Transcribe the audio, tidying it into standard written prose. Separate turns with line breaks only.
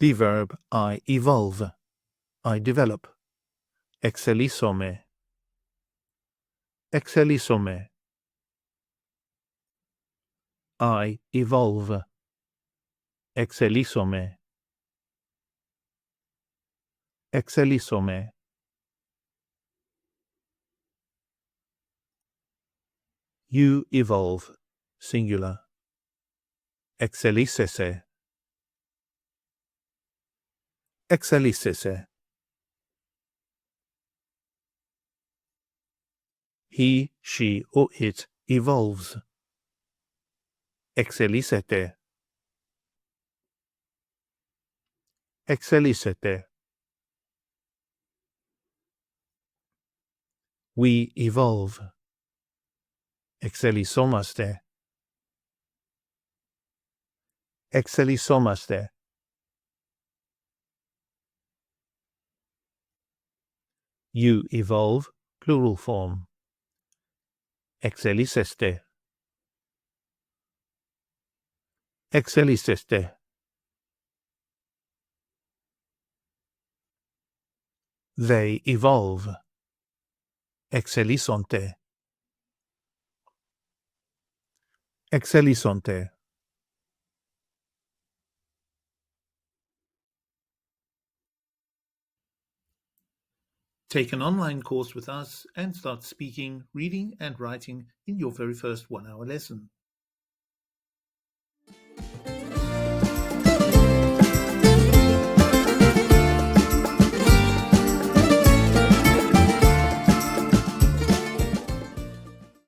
The verb I evolve. I develop. Εξελίσσομαι. Εξελίσσομαι. I evolve. Εξελίσσομαι. Εξελίσσομαι. You evolve. Singular. Εξελίσσεσαι. Εξελίσσεσαι. He, she, or it evolves. Εξελίσσεται. Εξελίσσεται. We evolve. Εξελισσόμαστε. Εξελισσόμαστε. You evolve, plural form. Εξελίσσεστε. Εξελίσσεστε. They evolve. Εξελίσσονται. Εξελίσσονται. Take an online course with us and start speaking, reading, and writing in your very first 1-hour lesson.